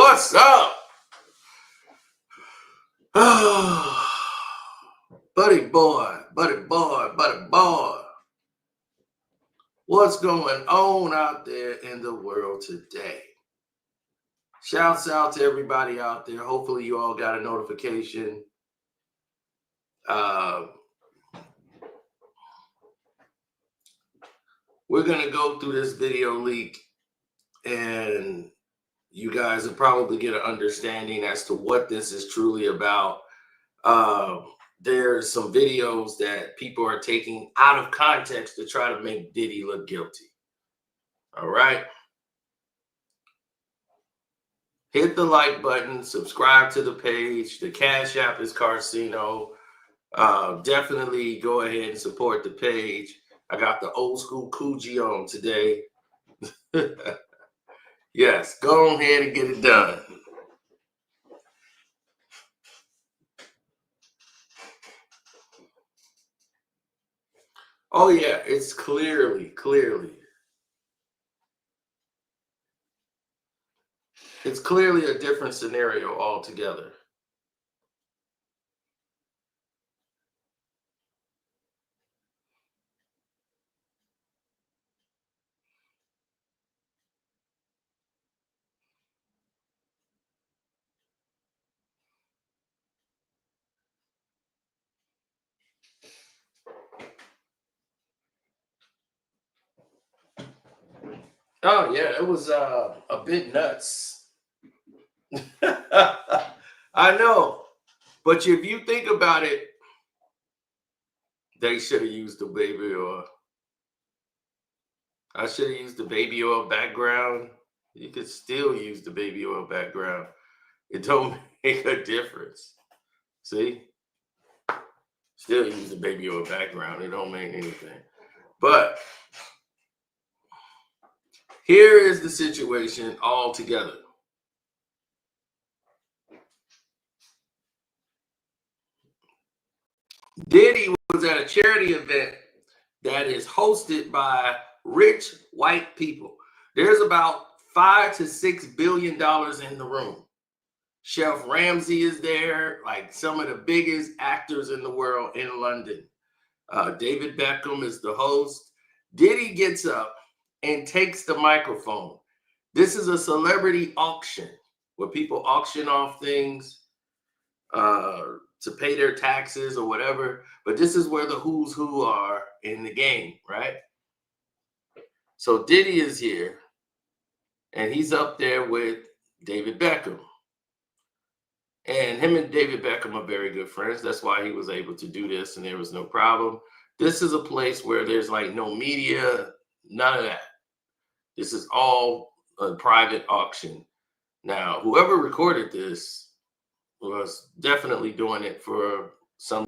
What's up? Oh, buddy boy. What's going on out there in the world today? Shouts out to everybody out there. Hopefully you all got a notification. We're going to go through this video leak, and you guys will probably get an understanding as to what this is truly about. There's some videos that people are taking out of context to try to make Diddy look guilty. All right. Hit the like button, subscribe to the page. The Cash App is Carcino. Definitely go ahead and support the page. I got the old school Coogee on today. Yes, go ahead and get it done. Oh yeah, it's clearly. It's clearly a different scenario altogether. Oh yeah, it was a bit nuts. I know, but if you think about it, they should have used the baby oil. I should have used the baby oil background. You could still use the baby oil background. It don't make a difference. See? Still use the baby oil background. It don't make anything. But here is the situation altogether. Diddy was at a charity event that is hosted by rich white people. There's about $5 to $6 billion in the room. Chef Ramsay is there, like some of the biggest actors in the world in London. David Beckham is the host. Diddy gets up and takes the microphone. This is a celebrity auction where people auction off things to pay their taxes or whatever. But this is where the who's who are in the game, right? So Diddy is here, and he's up there with David Beckham. And him and David Beckham are very good friends. That's why he was able to do this, and there was no problem. This is a place where there's like no media, none of that. This is all a private auction. Now, whoever recorded this was definitely doing it for some.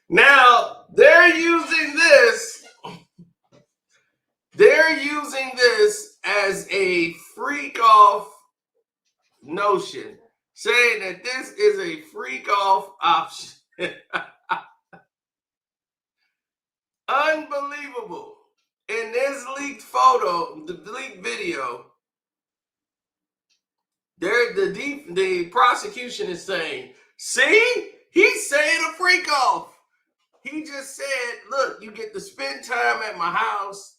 Now, they're using this as a freak off notion, saying that this is a freak off option. Unbelievable. In this leaked photo, the leaked video, the prosecution is saying, see, he's saying a freak off. He just said, look, you get to spend time at my house,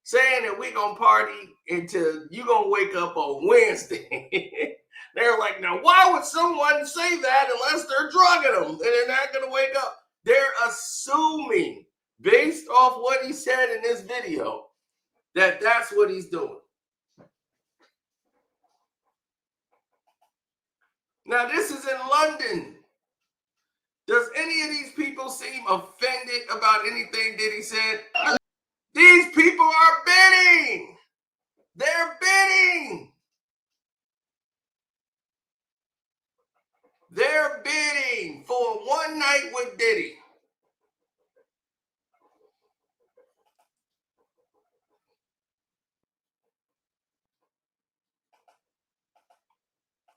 saying that we're going to party until you're going to wake up on Wednesday. They're like, now, why would someone say that unless they're drugging them and they're not going to wake up? They're assuming, based off what he said in this video, that that's what he's doing. Now, this is in London. Does any of these people seem offended about anything Diddy said? These people are bidding. They're bidding. They're bidding for one night with Diddy.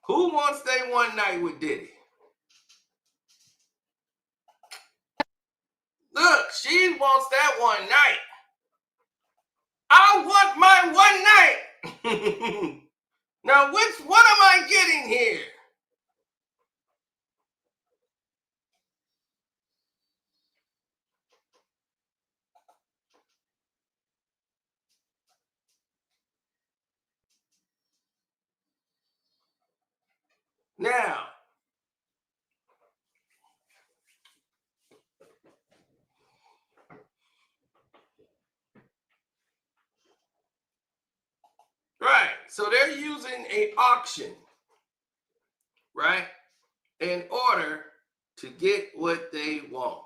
Who wants their one night with Diddy? Look, she wants that one night. I want my one night. Now, what am I getting here? Now, right, so they're using an auction, right, in order to get what they want.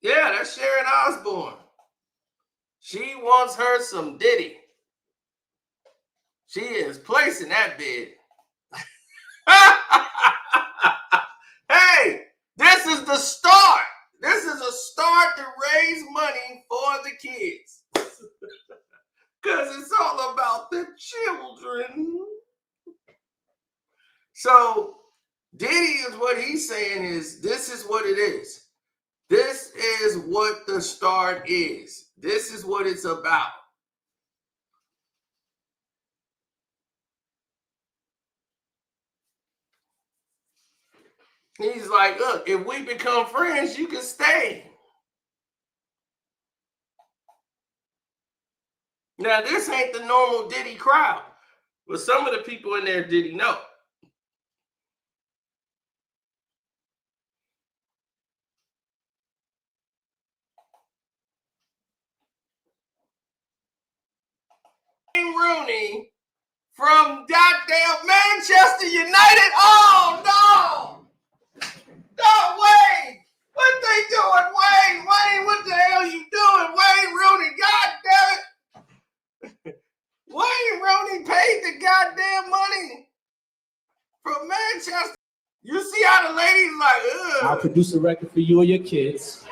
Yeah, that's Sharon Osbourne. She wants her some Diddy. She is placing that bid. Hey, this is the start. This is a start to raise money for the kids. Because it's all about the children. So Diddy is what he's saying is this is what it is. This is what the start is. This is what it's about. He's like, look, if we become friends, you can stay. Now, this ain't the normal Diddy crowd, but some of the people in there Diddy know. Rooney from goddamn Manchester United. Oh no! No, Wayne! What they doing, Wayne? Wayne, what the hell you doing, Wayne Rooney? God damn it! Wayne Rooney paid the goddamn money from Manchester. You see how the lady's like, ugh. I'll produce a record for you or your kids.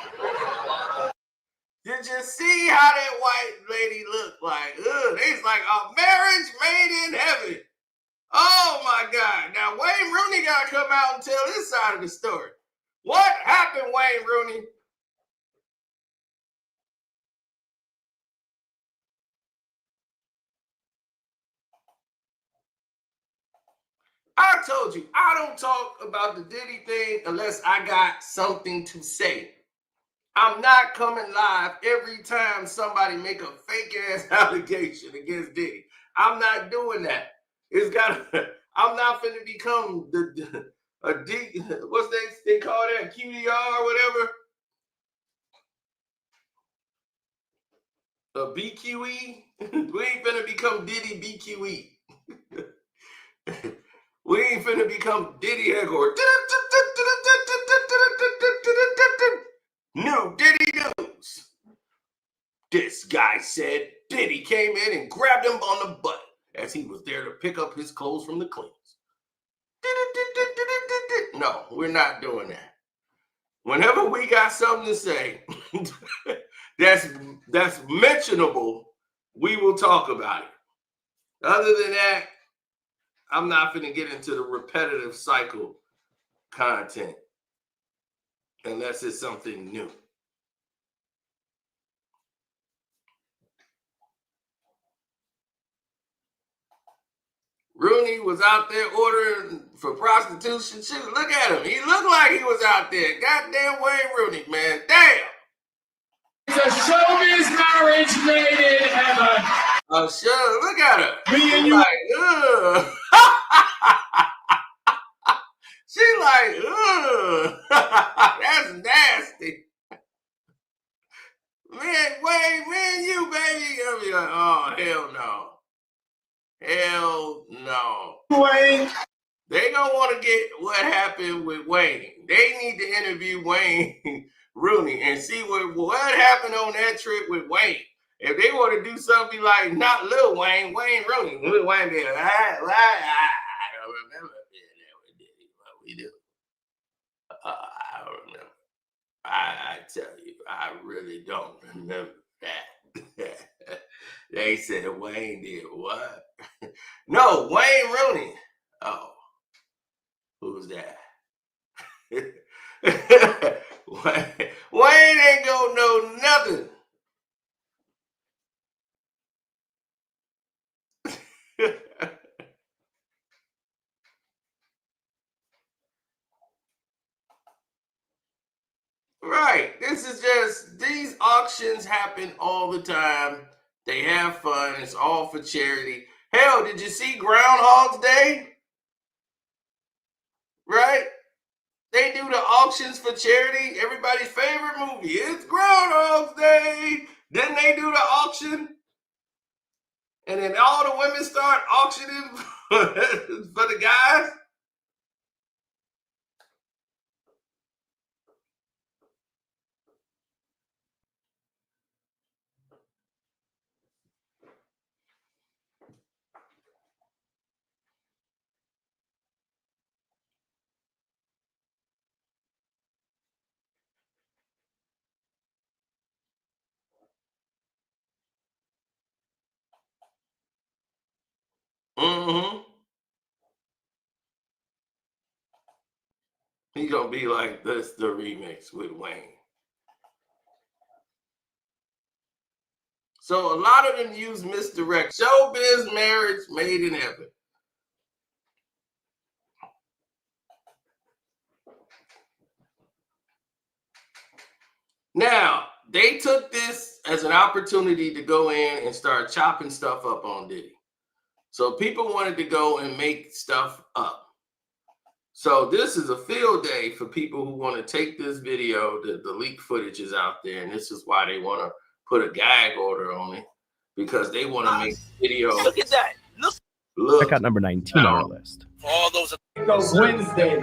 Did you see how that white lady looked like? Ugh, it's like a marriage made in heaven. Oh my God. Now Wayne Rooney gotta come out and tell his side of the story. What happened, Wayne Rooney? I told you, I don't talk about the Diddy thing unless I got something to say. I'm not coming live every time somebody make a fake ass allegation against Diddy. I'm not doing that. It's got. I'm not finna become what's they call that, QDR or whatever, a BQE. We ain't finna become Diddy BQE. We ain't finna become Diddy headquarters. New Diddy news. This guy said Diddy came in and grabbed him on the butt as he was there to pick up his clothes from the cleaners. No, we're not doing that. Whenever we got something to say that's mentionable, we will talk about it. Other than that, I'm not going to get into the repetitive cycle content unless it's something new. Rooney was out there ordering for prostitution. Shoot, look at him. He looked like he was out there. Goddamn Wayne Rooney, man. Damn. It's a showbiz marriage made in heaven. Oh, sure. Look at her. Me and you. Like, ugh. She like, ugh. That's nasty. Man, Wayne, me and you, baby. I'll be like, oh, hell no. Hell no. Wayne. They gonna want to get what happened with Wayne. They need to interview Wayne Rooney and see what happened on that trip with Wayne. If they want to do something like not Lil Wayne, Wayne Rooney, Lil Wayne be like, I don't remember what we do. I don't remember. I tell you, I really don't remember that. They said Wayne did what? No, Wayne Rooney. Oh, who's that? Wayne ain't gonna know nothing. Right. This is just, these auctions happen all the time. They have fun. It's all for charity. Hell, did you see Groundhog's Day? Right? They do the auctions for charity. Everybody's favorite movie. It's Groundhog's Day. Then they do the auction. And then all the women start auctioning for the guys. Mm-hmm. He gonna be like this, the remix with Wayne. So a lot of them use misdirect. Showbiz marriage made in heaven. Now, they took this as an opportunity to go in and start chopping stuff up on Diddy. So people wanted to go and make stuff up. So this is a field day for people who want to take this video. The leak footage is out there, and this is why they want to put a gag order on it, because they want to make video. Look at that. Look. Check out number 19 on our list. For all those Wednesday.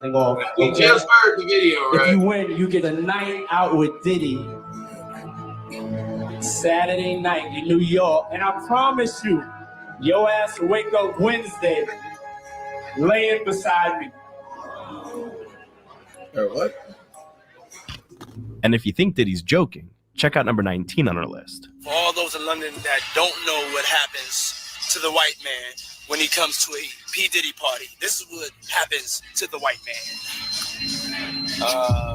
You just heard the video, right? If you win, you get a night out with Diddy. Saturday night in New York. And I promise you, your ass will wake up Wednesday laying beside me. What? And if you think Diddy's joking, check out number 19 on our list. For all those in London that don't know what happens to the white man when he comes to a P. Diddy party, this is what happens to the white man.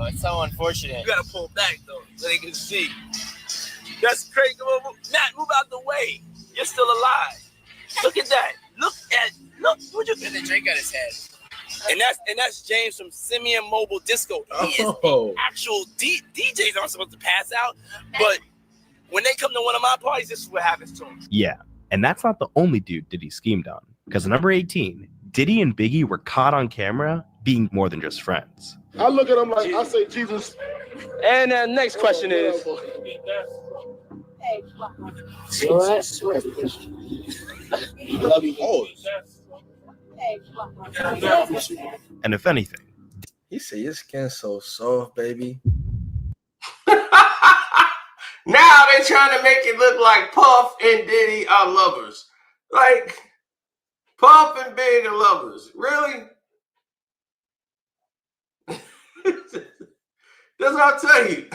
It's so unfortunate. You gotta pull back though, so they can see. That's crazy. Matt, move out the way. You're still alive. Look at that. Look. What you got a drink on his head? And that's James from Simeon Mobile Disco. He is an actual DJs aren't supposed to pass out, but when they come to one of my parties, this is what happens to them. Yeah, and that's not the only dude Diddy schemed on. Because at number 18, Diddy and Biggie were caught on camera being more than just friends. I look at him like, I say, Jesus. And the next question is, And if anything, He said, your skin's so soft, baby. Now they're trying to make it look like Puff and Diddy are lovers. Like, Puff and Big are lovers. Really? That's what I'll tell you.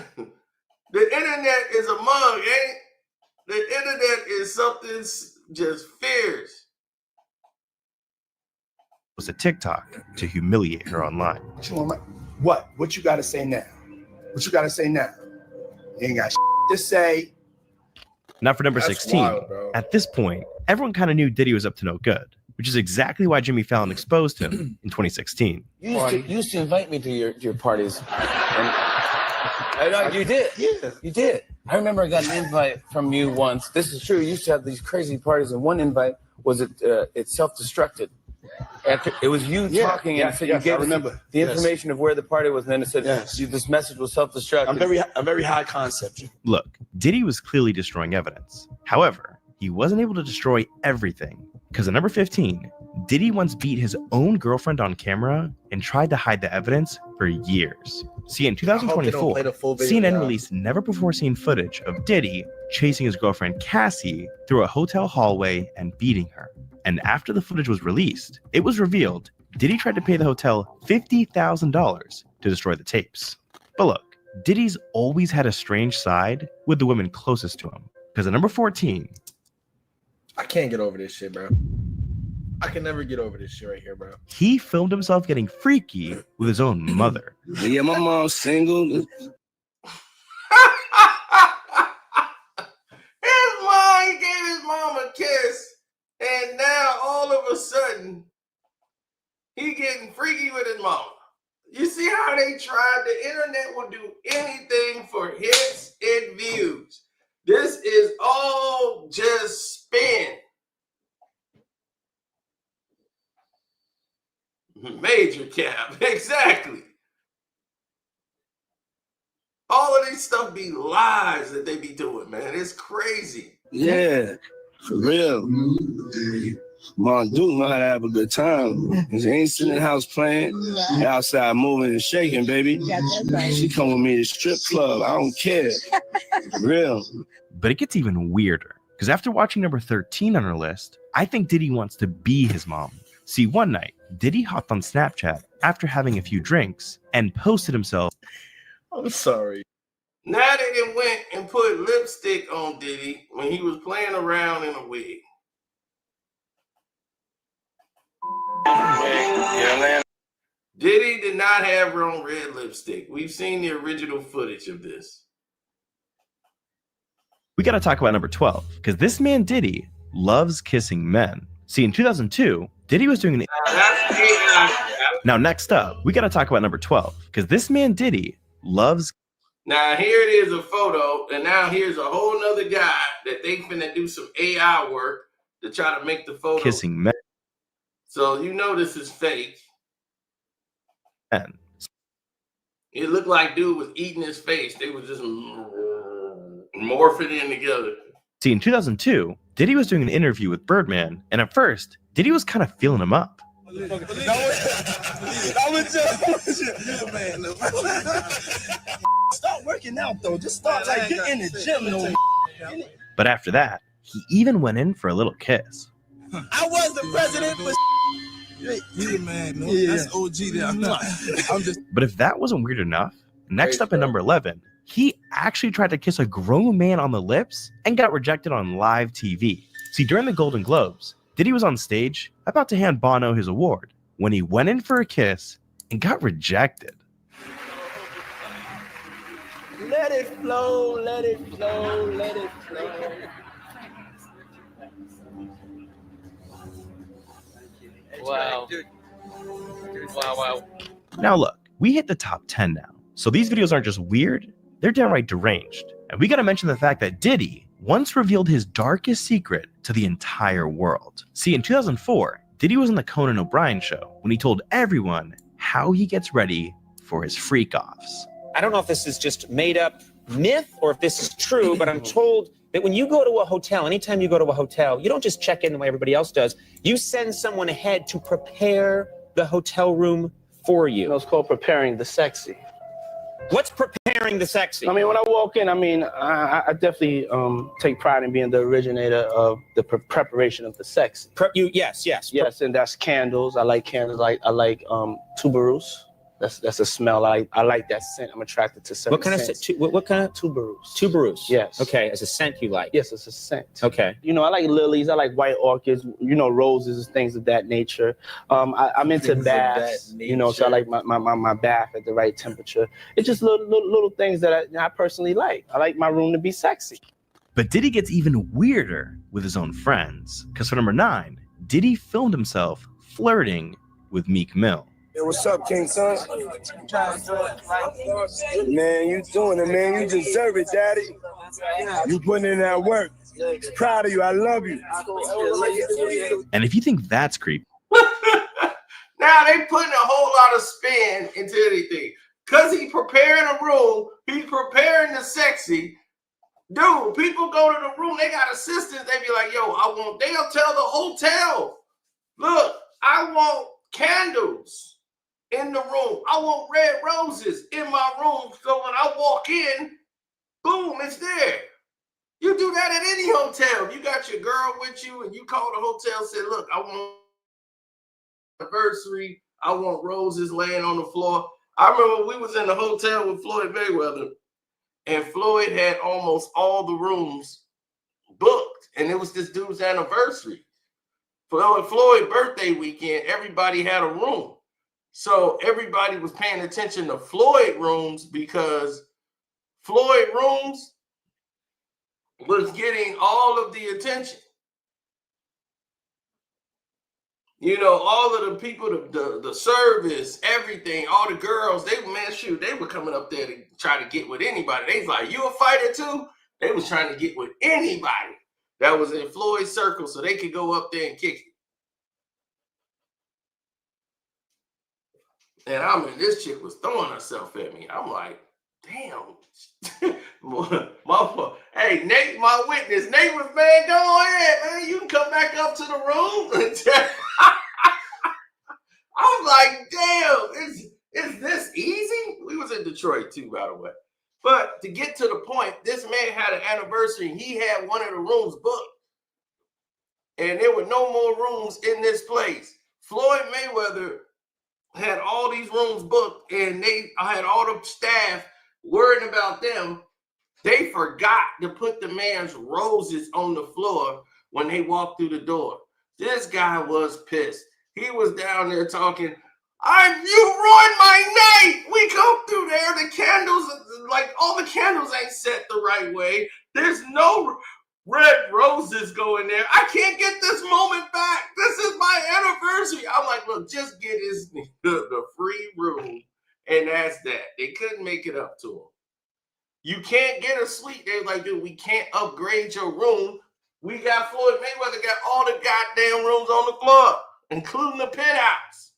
The internet is a mug, ain't it? The internet is something just fierce. was a TikTok to humiliate her online. What? What you got to say now? What you got to say now? You ain't got to say. Now for number 16, wild, at this point, everyone kind of knew Diddy was up to no good, which is exactly why Jimmy Fallon exposed him in 2016. you used to invite me to your parties. And you did. Yeah. You did. I remember I got an invite from you once. This is true. You used to have these crazy parties, and one invite was it self-destructed. After it was you talking, and it said you gave us the information of where the party was, and then it said this message was self-destructed. I'm very high concept. Look, Diddy was clearly destroying evidence. However, he wasn't able to destroy everything, because at number 15, Diddy once beat his own girlfriend on camera and tried to hide the evidence for years. See, in 2024, CNN released never-before-seen footage of Diddy chasing his girlfriend Cassie through a hotel hallway and beating her. And after the footage was released, it was revealed Diddy tried to pay the hotel $50,000 to destroy the tapes. But look, Diddy's always had a strange side with the women closest to him. Because at number 14, I can't get over this shit, bro. I can never get over this shit right here, bro. he filmed himself getting freaky with his own mother. Yeah, my mom's single. His mom, he gave his mom a kiss, and now all of a sudden, he getting freaky with his mom. You see how they tried? The internet will do anything for hits and views. This is all just spin. Major cap, exactly. All of these stuff be lies that they be doing, man. It's crazy. Yeah, for real. Mom Duke know how to have a good time. She ain't sitting in the house playing. Outside moving and shaking, baby. She come with me to strip club. I don't care. For real. But it gets even weirder, because after watching number 13 on our list, I think Diddy wants to be his mom. See, one night, Diddy hopped on Snapchat after having a few drinks and posted himself. I'm sorry. Now they done went and put lipstick on Diddy when he was playing around in a wig. Diddy did not have her on red lipstick. We've seen the original footage of this. We got to talk about number 12, because this man Diddy loves kissing men. See, in 2002, Diddy was doing an... Now, next up, we got to talk about number 12, because this man Diddy loves... Now, here it is, a photo, and now here's a whole nother guy that they finna do some AI work to try to make the photo... Kissing men. So you know this is fake. And it looked like dude was eating his face. They was just morphing in together. See, in 2002, Diddy was doing an interview with Birdman, and at first, Diddy was kind of feeling him up. Start working out though. Just start like get in the gym though. But after that, he even went in for a little kiss. I was the president, but you the man. No, that's OG there. I'm just. But if that wasn't weird enough, next up at number 11, he actually tried to kiss a grown man on the lips and got rejected on live TV. See, during the Golden Globes, Diddy was on stage about to hand Bono his award when he went in for a kiss and got rejected. Let it flow, let it flow, let it flow. Wow. Wow. Now look, we hit the top 10 now, so these videos aren't just weird, they're downright deranged. And we gotta mention the fact that Diddy once revealed his darkest secret to the entire world. See, in 2004, Diddy was on the Conan O'Brien show when he told everyone how he gets ready for his freak-offs. I don't know if this is just made up myth or if this is true, but I'm told that when you go to a hotel, anytime you go to a hotel, you don't just check in the way everybody else does. You send someone ahead to prepare the hotel room for you. It's called preparing the sexy. What's preparing the sexy? I mean, when I walk in, I definitely take pride in being the originator of the preparation of the sexy. Yes. Yes, and that's candles. I like candles. I like tuberose. That's a smell. I like that scent. I'm attracted to certain scents. What kind of tuberose? Tuberose. Yes. Okay, as a scent you like. Yes, it's a scent. Okay. You know, I like lilies. I like white orchids. You know, roses, things of that nature. I'm into baths. You know, so I like my bath at the right temperature. It's just little things that I personally like. I like my room to be sexy. But Diddy gets even weirder with his own friends, because for number 9, Diddy filmed himself flirting with Meek Mill. Hey, what's up, King Son? Man, you doing it, man. You deserve it, Daddy. You putting in that work. Proud of you. I love you. And if you think that's creepy, now they putting a whole lot of spin into anything. Because he preparing a room, he's preparing the sexy. Dude, people go to the room, they got assistants. They be like, yo, they'll tell the hotel, look, I want candles in the room. I want red roses in my room. So when I walk in, boom, it's there. You do that at any hotel. You got your girl with you and you call the hotel and say, look, I want anniversary. I want roses laying on the floor. I remember we was in the hotel with Floyd Mayweather and Floyd had almost all the rooms booked. And it was this dude's anniversary. For Floyd's birthday weekend, everybody had a room. So everybody was paying attention to Floyd rooms because Floyd rooms was getting all of the attention. You know, all of the people, the service, everything, all the girls, they were coming up there to try to get with anybody. They was like, you a fighter too? They was trying to get with anybody that was in Floyd's circle so they could go up there and kick it. And I mean, this chick was throwing herself at me. I'm like, damn. Hey, Nate, my witness. Nate was, man, go ahead, man. You can come back up to the room. I'm like, damn, is this easy? We was in Detroit too, by the way. But to get to the point, this man had an anniversary. He had one of the rooms booked. And there were no more rooms in this place. Floyd Mayweather had all these rooms booked, and they had all the staff worrying about them. They forgot to put the man's roses on the floor when they walked through the door. This guy was pissed. He was down there talking, you ruined my night. We come through there, the candles, like all the candles ain't set the right way. There's no red roses going there. I can't get this moment back. This is my anniversary. I'm like, look, just get the free room, and that's that. They couldn't make it up to him. You can't get a suite. They're like, dude, we can't upgrade your room. We got Floyd Mayweather got all the goddamn rooms on the floor, including the penthouse.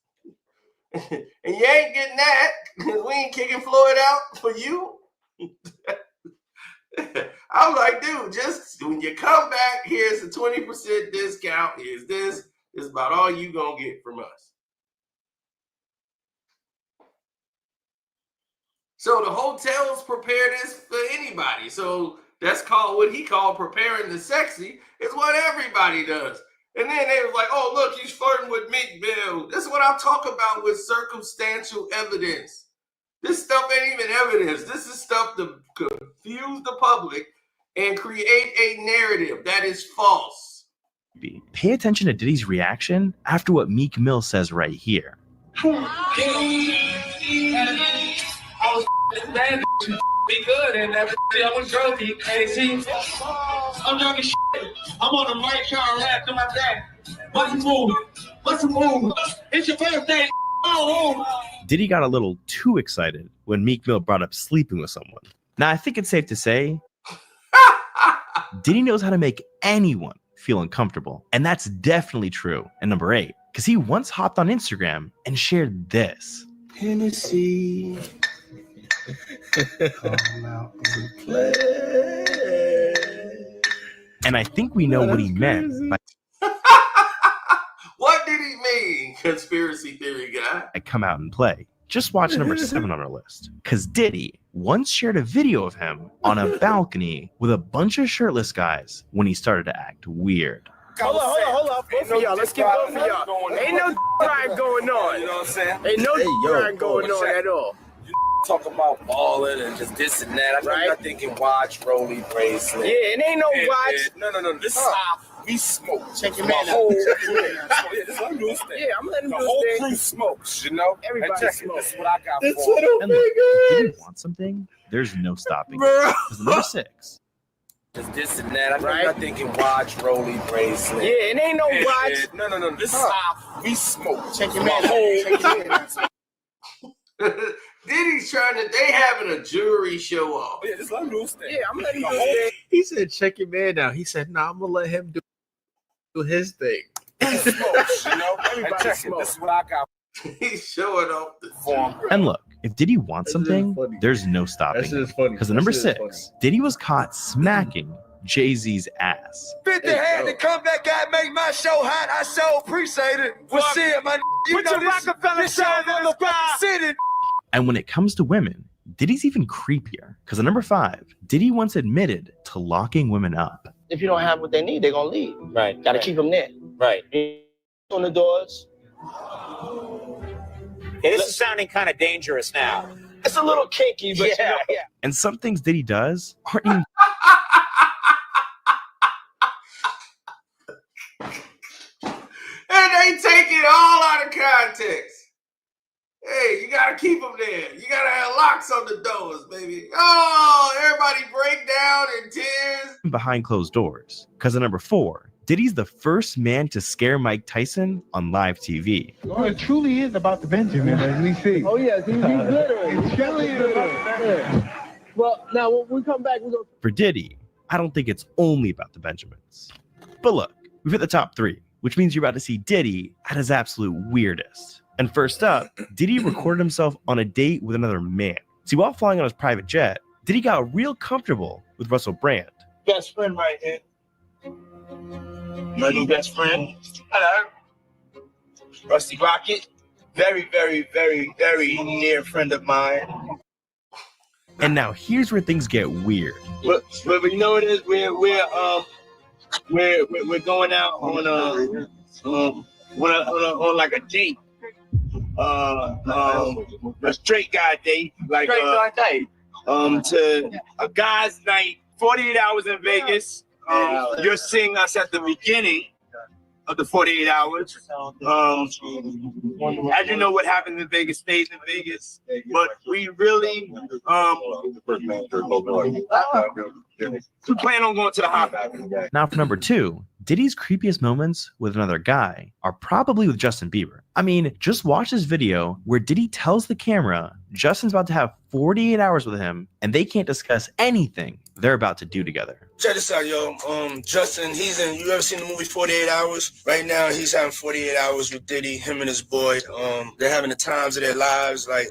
And you ain't getting that because we ain't kicking Floyd out for you. I'm like, dude, just when you come back, here's a 20% discount. Here's this. It's about all you gonna get from us. So the hotels prepare this for anybody. So that's called what he called preparing the sexy. Is what everybody does. And then they was like, oh, look, he's flirting with Meek Mill. This is what I'm talking about with circumstantial evidence. This stuff ain't even evidence. This is stuff to confuse the public and create a narrative that is false. Pay attention to Diddy's reaction after what Meek Mill says right here. Be good and that I was drunk, you crazy. I'm drunk as shit. I'm on the right car rap to my dad. What's the move? What's the move? It's your birthday. Diddy got a little too excited when Meek Mill brought up sleeping with someone. Now, I think it's safe to say Diddy knows how to make anyone feel uncomfortable. And that's definitely true at number 8, because he once hopped on Instagram and shared this. Hennessy. And I think we know what he meant by What did he mean, conspiracy theory guy? I come out and play. Just watch number 7 on our list. Because Diddy once shared a video of him on a balcony with a bunch of shirtless guys when he started to act weird. Hold up. Both of y'all. Let's get both of y'all. Ain't no crime going on. You know what I'm saying? Ain't no crime going on at all. Talk about balling and just this and that. I'm thinking watch, rolling bracelet. Yeah, it ain't no watch. No. This is how we smoke. Check your man out. This is what I'm doing. Yeah, I'm letting him the do whole his crew thing. smokes, you know? Everybody smokes. This is what I got That's for what you. I'm And look, if thinking. Diddy wants something, there's no stopping. Because number 6. Just this and that. I'm thinking watch, rolling bracelet. Yeah, it ain't no watch. No. This is how we smoke. Check your man out. Diddy's they having a jewelry show off. Yeah, this is what I'm doing. Yeah, I'm letting him do his thing. He said, check your man out. He said, I'm going to let him do his thing. Smokes, you know? Everybody This smokes. is what I got He's showing off the for him. And look, if Diddy wants That shit is something, funny. there's no That stopping. shit is funny. Because That at number shit is 6, Diddy was caught smacking Jay-Z's ass. 50 had to come back out and make my show hot. I so appreciate it. Well, shit, man. You know, this Rockefeller on the city. And when it comes to women, Diddy's even creepier. Because at number 5, Diddy once admitted to locking women up. If you don't have what they need, they're going to leave. Right. Got to keep them there. Right. On the doors. Hey, this is sounding kind of dangerous now. It's a little kinky, but Yeah. And some things Diddy does aren't even And they take it all out of context. Hey, you gotta keep them there. You gotta have locks on the doors, baby. Oh, everybody break down in tears. Behind closed doors. Because at number 4, Diddy's the first man to scare Mike Tyson on live TV. Oh, it truly is about the Benjamin, as we see. Oh, yes, he's literally. It truly is about the Benjamin. Well, now when we come back, we're going to... For Diddy, I don't think it's only about the Benjamins. But look, we've hit the top 3, which means you're about to see Diddy at his absolute weirdest. And first up, Diddy recorded himself on a date with another man. See, while flying on his private jet, Diddy got real comfortable with Russell Brand. Best friend right here. My new best friend. Hello. Rusty Rocket. Very, very, very, very near friend of mine. And now here's where things get weird. But you know what it is? We're going out on like a date. A straight guy date, like to a guy's night, 48 hours in Vegas. You're seeing us at the beginning of the 48 hours. As you know, what happens in Vegas stays in Vegas, but we really we plan on going to the hot. Now for number 2, Diddy's creepiest moments with another guy are probably with Justin Bieber. I mean, just watch this video where Diddy tells the camera Justin's about to have 48 hours with him and they can't discuss anything they're about to do together. Check this out, yo. Justin, you ever seen the movie 48 Hours? Right now, he's having 48 hours with Diddy, him and his boy. They're having the times of their lives, like,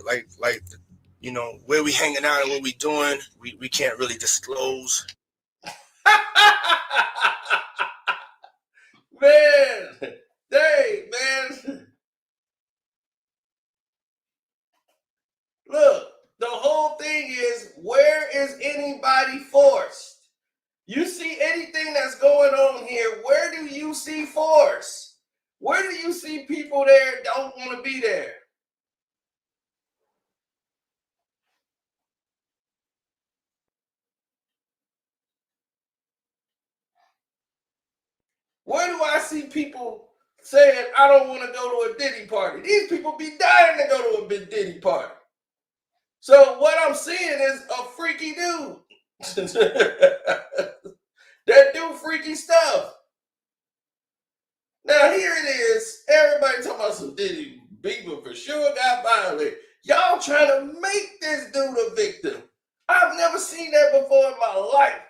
you know, where we hanging out and what we doing, we can't really disclose. Man, dang, man. Look, the whole thing is, where is anybody forced? You see anything that's going on here, where do you see force? Where do you see people there don't want to be there? Where do I see people saying, I don't want to go to a Diddy party? These people be dying to go to a big Diddy party. So what I'm seeing is a freaky dude that do freaky stuff. Now here it is. Everybody talking about some Diddy. Bieber for sure got violated. Y'all trying to make this dude a victim. I've never seen that before in my life.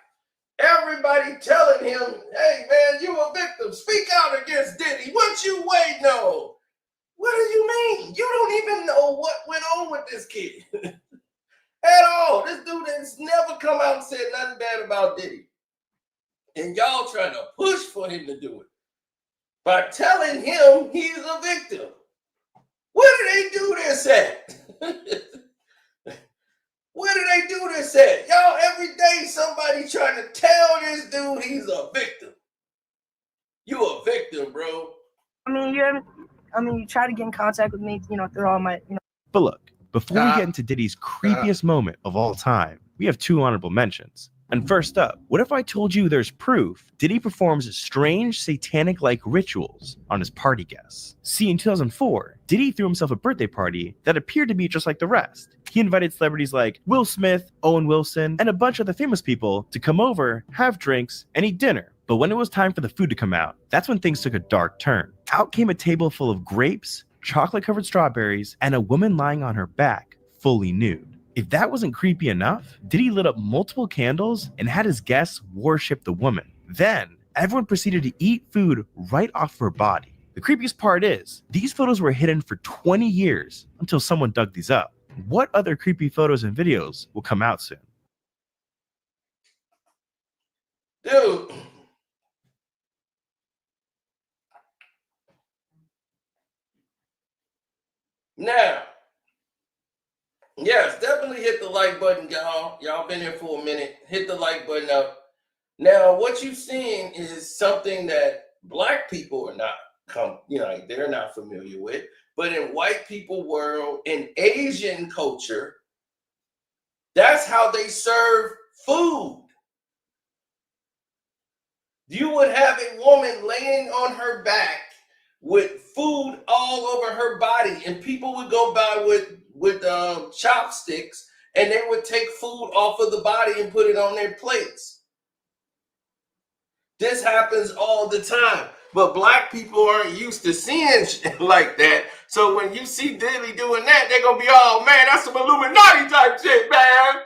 Everybody telling him, hey man, you a victim. Speak out against Diddy. What you waiting on? What do you mean? You don't even know what went on with this kid at all. This dude has never come out and said nothing bad about Diddy. And y'all trying to push for him to do it by telling him he's a victim. Where do they do this at? Where do they do this at? Y'all, every day somebody trying to tell this dude he's a victim. You a victim, bro. I mean, you try to get in contact with me, through all my, But look, before we get into Diddy's creepiest moment of all time, we have 2 honorable mentions. And first up, what if I told you there's proof Diddy performs strange satanic-like rituals on his party guests? See, in 2004, Diddy threw himself a birthday party that appeared to be just like the rest. He invited celebrities like Will Smith, Owen Wilson, and a bunch of other famous people to come over, have drinks, and eat dinner. But when it was time for the food to come out, that's when things took a dark turn. Out came a table full of grapes, chocolate-covered strawberries, and a woman lying on her back, fully nude. If that wasn't creepy enough, Diddy lit up multiple candles and had his guests worship the woman. Then, everyone proceeded to eat food right off her body. The creepiest part is, these photos were hidden for 20 years until someone dug these up. What other creepy photos and videos will come out soon? Dude. Now, yes, definitely hit the like button, y'all. Y'all been here for a minute. Hit the like button up. Now, what you're seeing is something that Black people are not, they're not familiar with. But in white people world, in Asian culture, that's how they serve food. You would have a woman laying on her back with food all over her body, and people would go by with chopsticks, and they would take food off of the body and put it on their plates. This happens all the time, but black people aren't used to seeing shit like that. So when you see Diddy doing that, they're gonna be, oh man, that's some Illuminati type shit, man.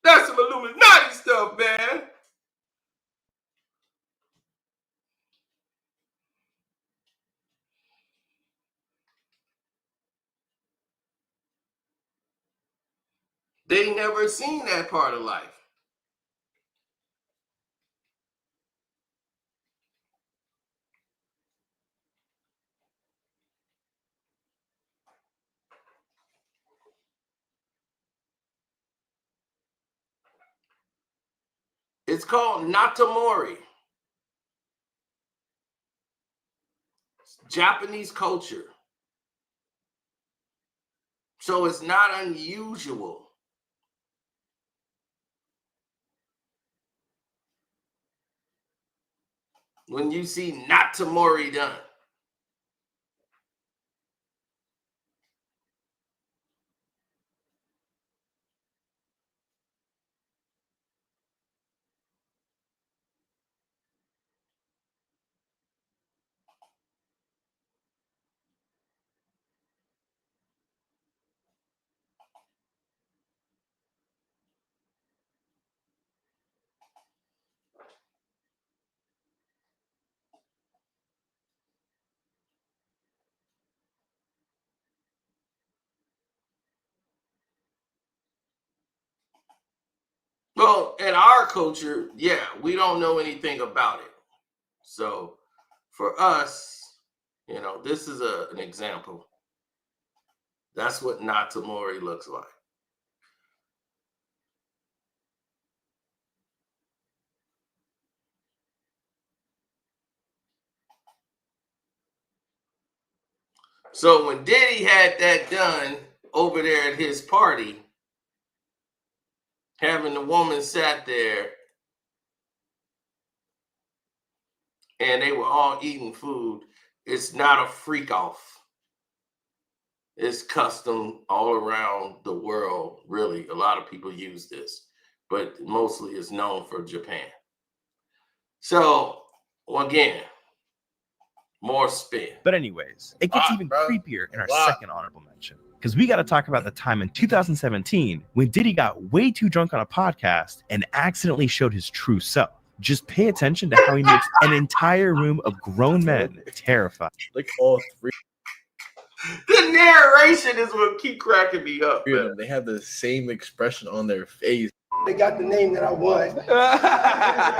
That's some Illuminati stuff, man. They never seen that part of life. It's called Natamori. It's Japanese culture. So it's not unusual. When you see Natamori done. Well, in our culture, yeah, we don't know anything about it. So for us, you know, this is an example. That's what Natamori looks like. So when Diddy had that done over there at his party, having the woman sat there and they were all eating food, it's not a freak off. It's custom all around the world, really. A lot of people use this, but mostly it's known for Japan. So, again, more spin. But anyways, it gets even creepier in our second honorable mention. Because we got to talk about the time in 2017 when Diddy got way too drunk on a podcast and accidentally showed his true self. Just pay attention to how he makes an entire room of grown men terrified. Like all three. The narration is what keep cracking me up. They have the same expression on their face. They got the name that I want.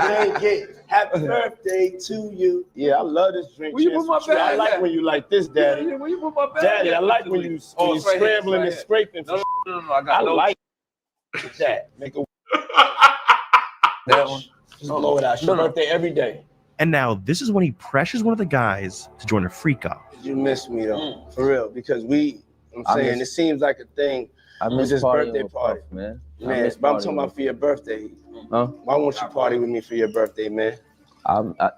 They get happy birthday to you. Yeah, I love this drink. Where you put my bag I like at? when you like this, Daddy. Where you put my bag? Daddy, I at? like when you right here, scrambling right and here. scraping. No, I got I no. like that. Make a that one. just blow it out. It's your birthday every day. And now this is when he pressures one of the guys to join a freak off. You miss me though, for real, because I'm I saying miss- it seems like a thing. I It's miss his partying birthday with party. Puff, man. Man, but I'm talking about for your birthday. Huh? Why won't you party with me for your birthday, man?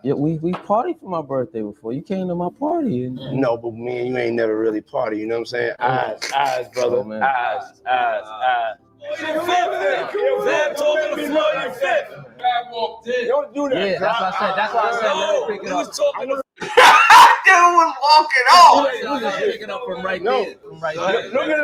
We partied for my birthday before. You came to my party. No, but me and you ain't never really party. You know what I'm saying? Eyes, brother. Oh, man. Eyes. Fab told me to floor your fifth. Don't do that. Yeah, that's what I said. That's why I said let me pick it He up. was talking to Dude was walking off. He was just picking up from right No. there. From right there. Look at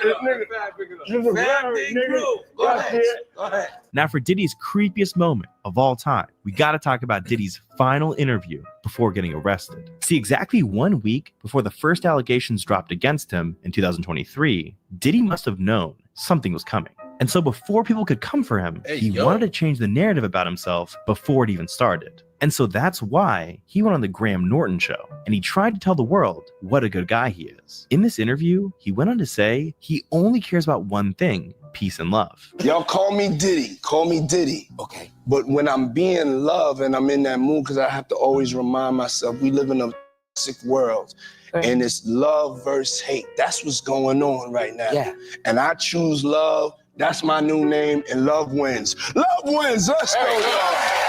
this nigga. Fab Big Crew. Go ahead. Now for Diddy's creepiest moment of all time, we got to talk about Diddy's final interview before getting arrested. See, exactly 1 week before the first allegations dropped against him in 2023, Diddy must have known something was coming. And so before people could come for him, he wanted to change the narrative about himself before it even started. And so that's why he went on the Graham Norton show and he tried to tell the world what a good guy he is. In this interview, he went on to say he only cares about one thing: peace and love. Y'all call me Diddy. Call me Diddy. Okay. But when I'm being loved and I'm in that mood, because I have to always remind myself we live in a sick world. And it's love versus hate. That's what's going on right now. Yeah. And I choose love. That's my new name, and love wins. Love wins. Let's go, y'all.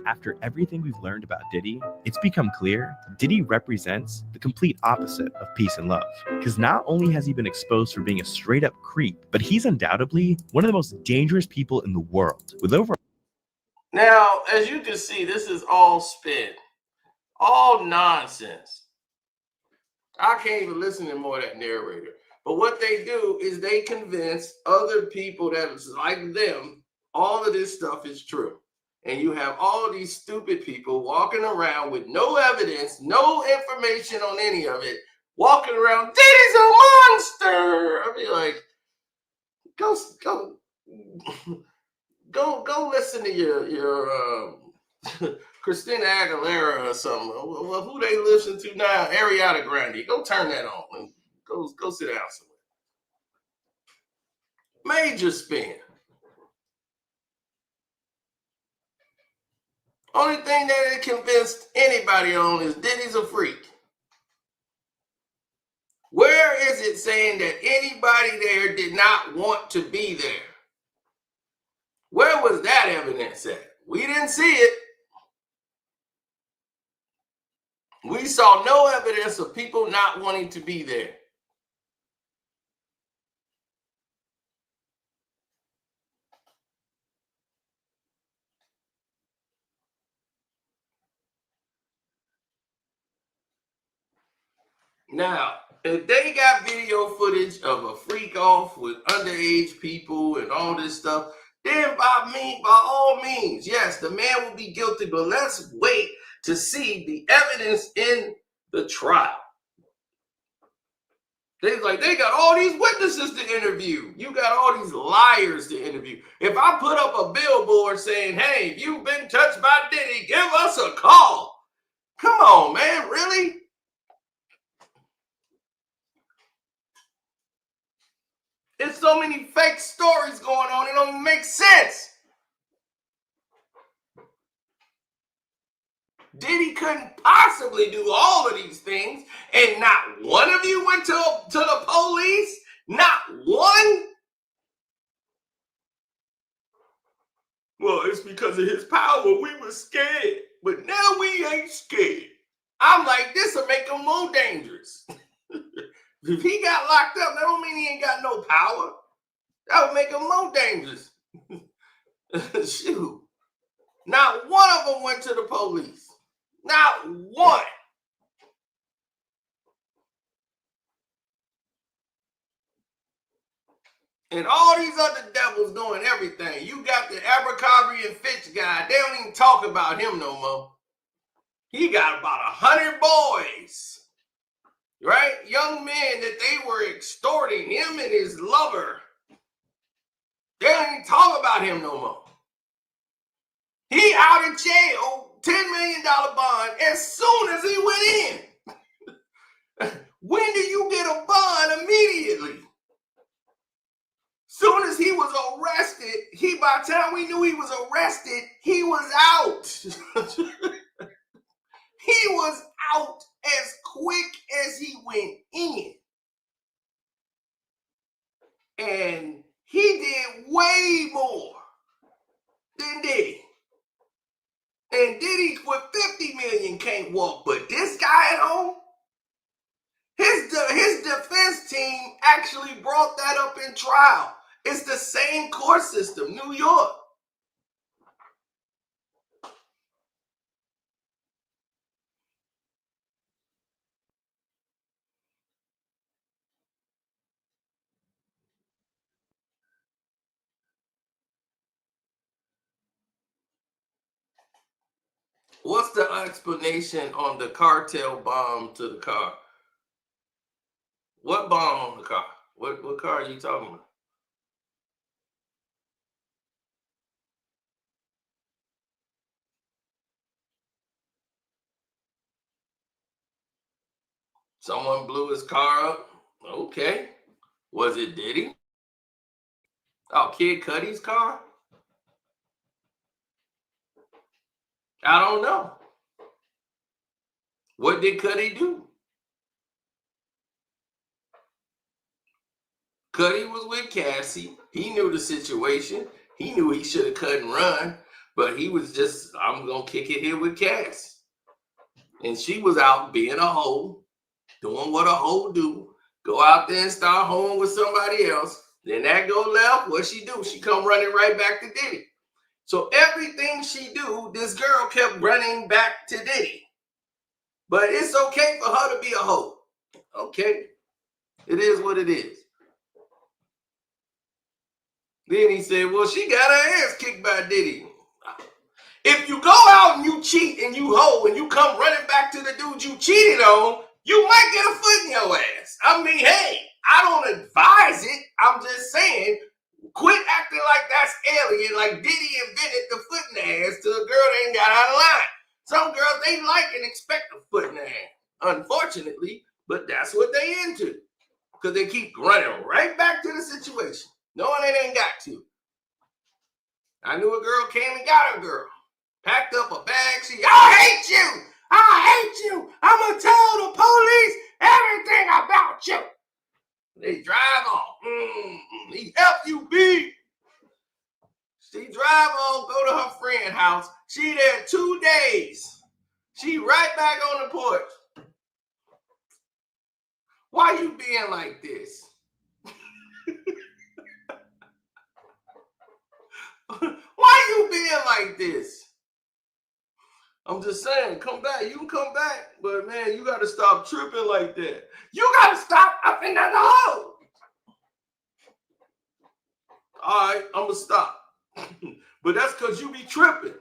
After everything we've learned about Diddy, it's become clear Diddy represents the complete opposite of peace and love. Because not only has he been exposed for being a straight up creep, but he's undoubtedly one of the most dangerous people in the world. With over. Now, as you can see, this is all spin, all nonsense. I can't even listen to more of that narrator. But what they do is they convince other people that is like them, all of this stuff is true. And you have all of these stupid people walking around with no evidence, no information on any of it, walking around, Diddy's a monster. I mean, like, go listen to your Christina Aguilera or something. Well, who they listen to now? Ariana Grande. Go turn that on and go sit down somewhere. Major spin. Only thing that it convinced anybody on is Diddy's a freak. Where is it saying that anybody there did not want to be there? Where was that evidence at? We didn't see it. We saw no evidence of people not wanting to be there. Now, if they got video footage of a freak off with underage people and all this stuff, then by all means, yes, the man will be guilty, but let's wait to see the evidence in the trial. They got all these witnesses to interview. You got all these liars to interview. If I put up a billboard saying, hey, if you've been touched by Diddy, give us a call. Come on, man, really? There's so many fake stories going on, it don't even make sense. Diddy couldn't possibly do all of these things, and not one of you went to the police? Not one? Well, it's because of his power. We were scared, but now we ain't scared. I'm like, this will make him more dangerous. If he got locked up, that don't mean he ain't got no power. That would make him more dangerous. Shoot. Not one of them went to the police. Not one. And all these other devils doing everything. You got the Abercrombie and Fitch guy. They don't even talk about him no more. He got about 100 boys. Right? Young men that they were extorting, him and his lover. They don't even talk about him no more. He out of jail, $10 million bond as soon as he went in. When do you get a bond? Immediately. Soon as he was arrested, by the time we knew he was arrested, he was out. He was out as quick as he went in. And he did way more than Diddy. And Diddy with 50 million can't walk, but this guy at home, his defense team actually brought that up in trial. It's the same court system, New York. What's the explanation on the cartel bomb to the car? What bomb on the car? What car are you talking about? Someone blew his car up? Okay. Was it Diddy? Oh, Kid Cudi's car? I don't know. What did Cudi do? Cuddy was with Cassie. He knew the situation. He knew he should have cut and run, but he was just, I'm going to kick it here with Cassie. And she was out being a hoe, doing what a hoe do. Go out there and start hoeing with somebody else. Then that go left. What she do? She come running right back to Diddy. So everything she do, this girl kept running back to Diddy. But it's okay for her to be a hoe. Okay. It is what it is. Then he said, well, she got her ass kicked by Diddy. If you go out and you cheat and you hoe and you come running back to the dude you cheated on, you might get a foot in your ass. I mean, hey, I don't advise it. I'm just saying, quit acting like that's alien, like Diddy invented the foot in the ass to a girl that ain't got out of line. Some girls, they like and expect a foot in the ass, unfortunately, but that's what they into. Because they keep running right back to the situation, knowing they ain't got to. I knew a girl came and got a girl. Packed up a bag. She, I hate you. I hate you. I'm going to tell the police everything about you. They drive off. He F-U-B. She drive on, go to her friend's house. She there 2 days. She right back on the porch. Why you being like this? Why you being like this? I'm just saying, come back. You can come back, but man, you got to stop tripping like that. You got to stop up in that hole. All right, I'm going to stop. But that's because you be tripping.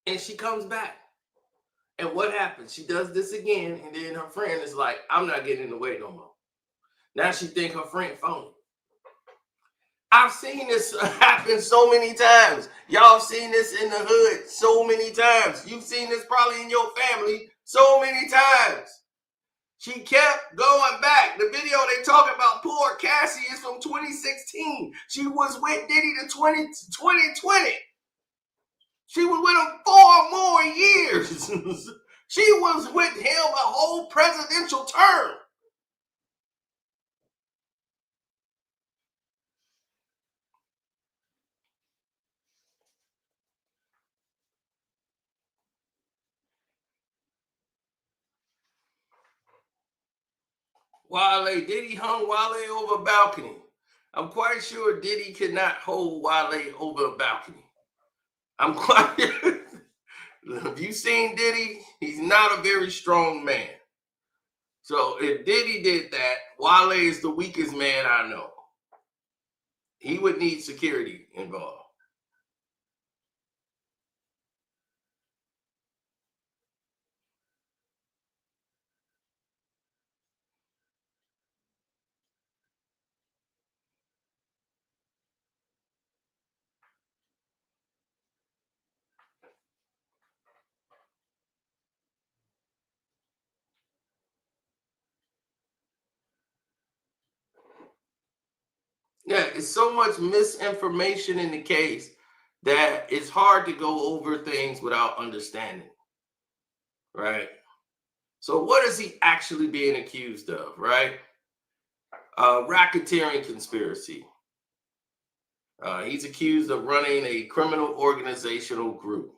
And she comes back. And what happens? She does this again, and then her friend is like, I'm not getting in the way no more. Now she think her friend phony. I've seen this happen so many times. Y'all seen this in the hood so many times. You've seen this probably in your family so many times. She kept going back. The video they talk about poor Cassie is from 2016. She was with Diddy to 2020. She was with him 4 more years. She was with him a whole presidential term. Diddy hung Wale over a balcony. I'm quite sure Diddy could not hold Wale over a balcony. I'm quite Have you seen Diddy? He's not a very strong man. So if Diddy did that, Wale is the weakest man I know. He would need security involved. Yeah, it's so much misinformation in the case that it's hard to go over things without understanding, right? So what is he actually being accused of, right? Racketeering conspiracy. He's accused of running a criminal organizational group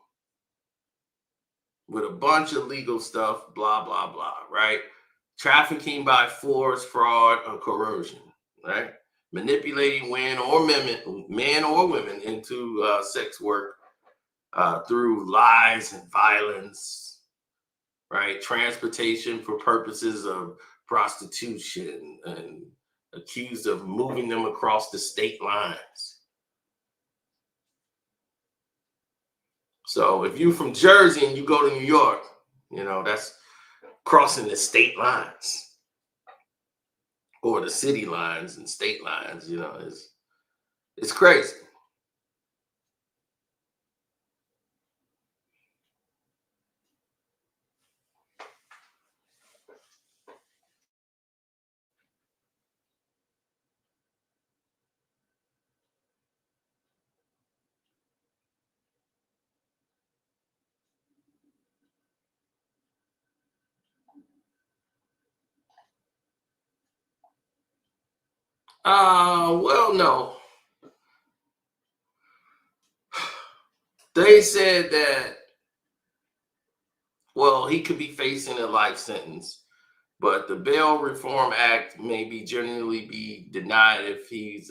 with a bunch of legal stuff, blah, blah, blah, right? Trafficking by force, fraud, or coercion, right? Manipulating men or women into sex work through lies and violence, right? Transportation for purposes of prostitution, and accused of moving them across the state lines. So if you're from Jersey and you go to New York, that's crossing the state lines or the city lines and state lines. It's crazy. Well, no. They said that, well, he could be facing a life sentence, but the Bail Reform Act may be generally be denied if he's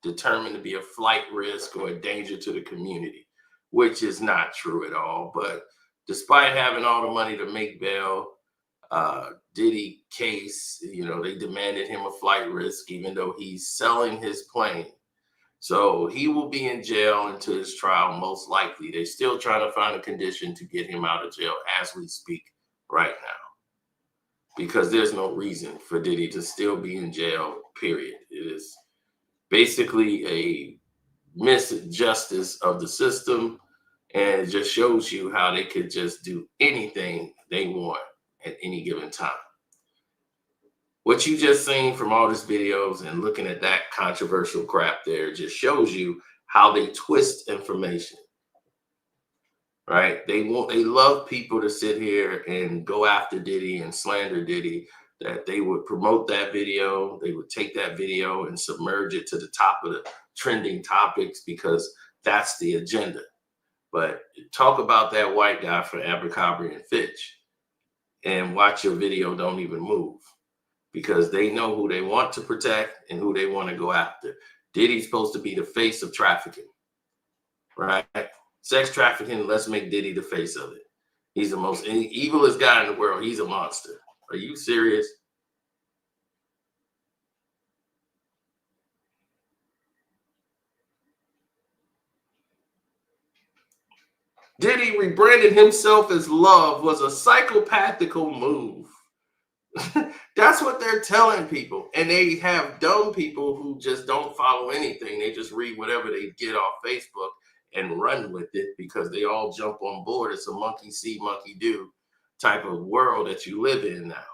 determined to be a flight risk or a danger to the community, which is not true at all. But despite having all the money to make bail, Diddy case, they demanded him a flight risk, even though he's selling his plane. So he will be in jail until his trial, most likely. They're still trying to find a condition to get him out of jail as we speak right now, because there's no reason for Diddy to still be in jail, period. It is basically a misjustice of the system, and it just shows you how they could just do anything they want at any given time. What you just seen from all these videos and looking at that controversial crap there just shows you how they twist information, right? They love people to sit here and go after Diddy and slander Diddy, that they would promote that video, they would take that video and submerge it to the top of the trending topics because that's the agenda. But talk about that white guy for Abercrombie and Fitch and watch your video don't even move, because they know who they want to protect and who they want to go after. Diddy's supposed to be the face of trafficking, right? Sex trafficking, let's make Diddy the face of it. He's the most evilest guy in the world. He's a monster. Are you serious? Diddy rebranded himself as Love was a psychopathical move. That's what they're telling people. And they have dumb people who just don't follow anything. They just read whatever they get off Facebook and run with it because they all jump on board. It's a monkey see, monkey do type of world that you live in now.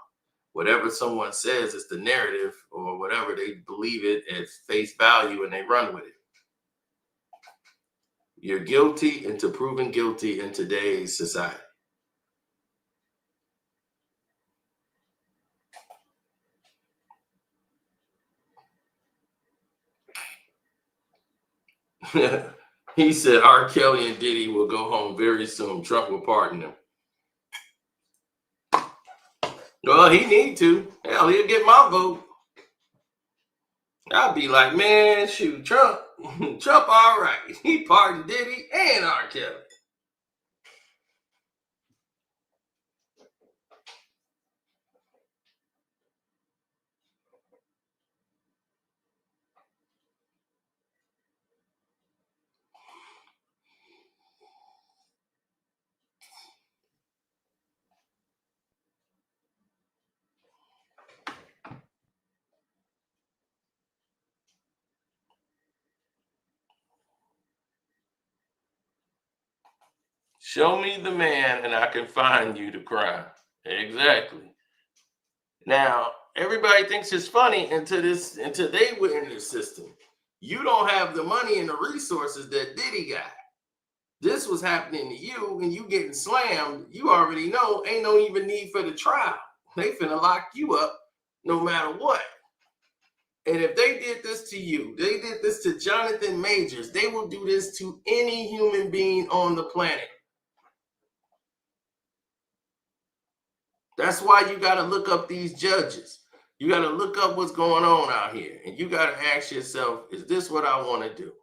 Whatever someone says is the narrative, or whatever, they believe it at face value and they run with it. You're guilty until proven guilty in today's society. He said R. Kelly and Diddy will go home very soon. Trump will pardon them. Well, he need to. Hell, he'll get my vote. I'll be like, man, shoot, Trump all right. He pardoned Diddy and R. Kelly. Show me the man and I can find you to cry. Exactly. Now, everybody thinks it's funny until they were in the system. You don't have the money and the resources that Diddy got. This was happening to you and you getting slammed. You already know ain't no even need for the trial. They finna lock you up no matter what. And if they did this to you, they did this to Jonathan Majors, they will do this to any human being on the planet. That's why you got to look up these judges. You got to look up what's going on out here. And you got to ask yourself, is this what I want to do?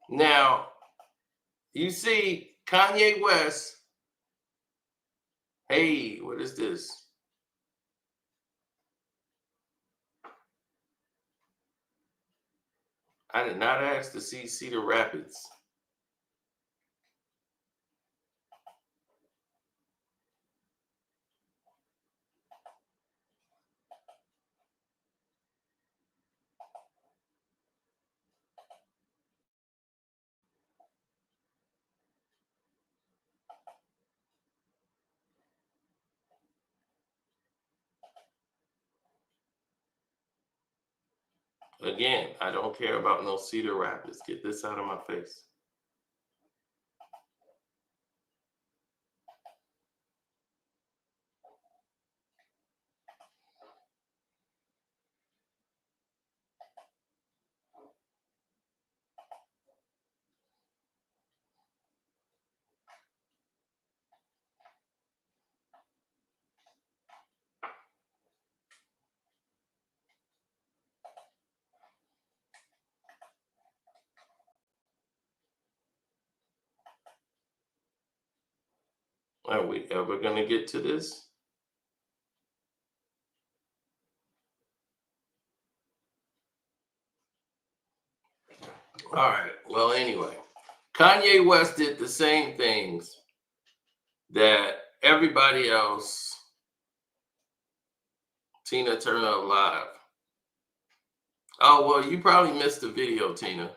Now, you see Kanye West. Hey, what is this? I did not ask to see Cedar Rapids. Again, I don't care about no Cedar Rapids. Get this out of my face. Are we ever going to get to this? All right. Well, anyway, Kanye West did the same things that everybody else. Tina, turn up live. Oh, well, you probably missed the video, Tina.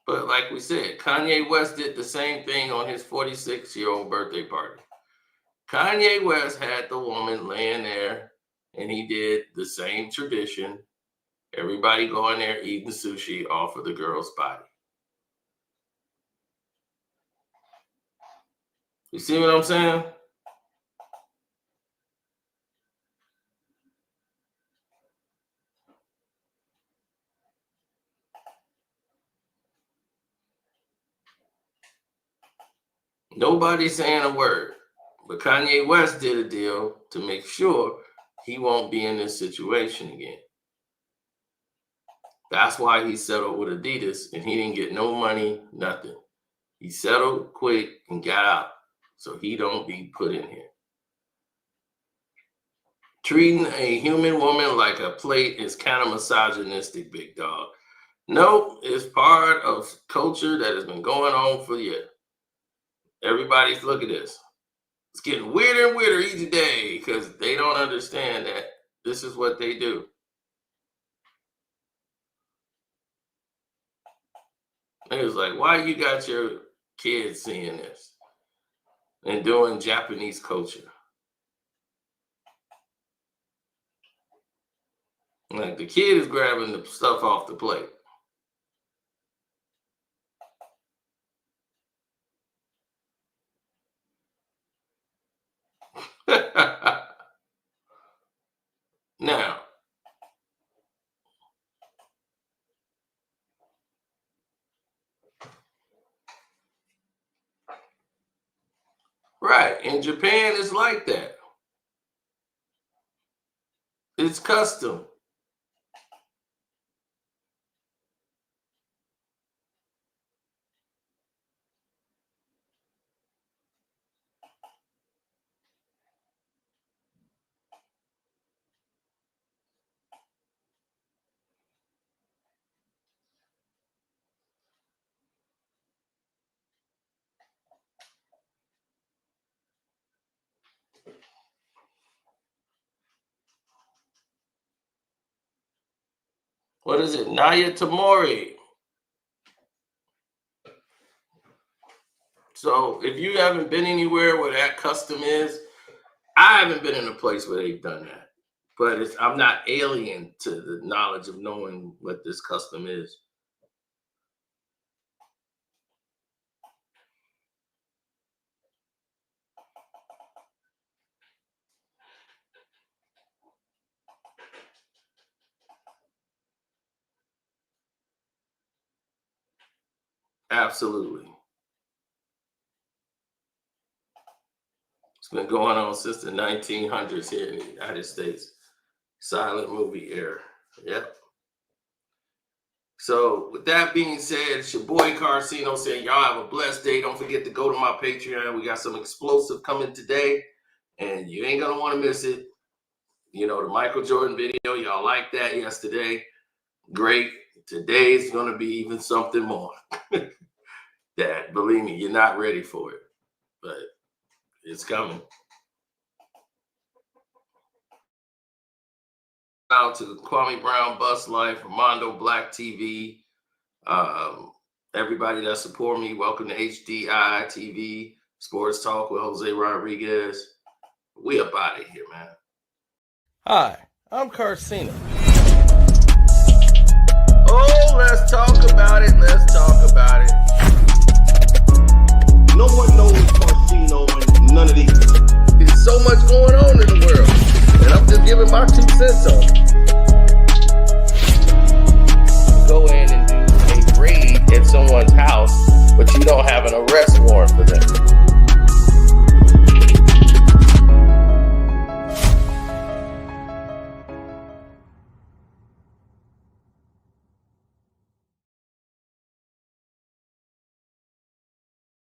But like we said, Kanye West did the same thing on his 46-year-old birthday party. Kanye West had the woman laying there, and he did the same tradition. Everybody going there eating sushi off of the girl's body. You see what I'm saying? Nobody's saying a word. But Kanye West did a deal to make sure he won't be in this situation again. That's why he settled with Adidas, and he didn't get no money, nothing. He settled quick and got out, so he don't be put in here. Treating a human woman like a plate is kind of misogynistic, big dog. No, it's part of culture that has been going on for years. Everybody's, look at this. It's getting weirder and weirder each day because they don't understand that this is what they do. It was like, why you got your kids seeing this and doing Japanese culture? Like the kid is grabbing the stuff off the plate. Now, right, in Japan, it's like that. It's custom. What is it? Naya Tamori. So if you haven't been anywhere where that custom is, I haven't been in a place where they've done that. But I'm not alien to the knowledge of knowing what this custom is. Absolutely. It's been going on since the 1900s here in the United States. Silent movie era. Yep. So with that being said, it's your boy Carcino saying y'all have a blessed day. Don't forget to go to my Patreon. We got some explosive coming today, and you ain't gonna want to miss it. You know, the Michael Jordan video, y'all liked that yesterday. Great. Today's gonna be even something more. That, believe me, you're not ready for it, but it's coming. Out to Kwame Brown, Bus Life, Armando Black TV, everybody that support me. Welcome to HDI TV, Sports Talk with Jose Rodriguez. We up out of here, man. Hi, I'm Carcino.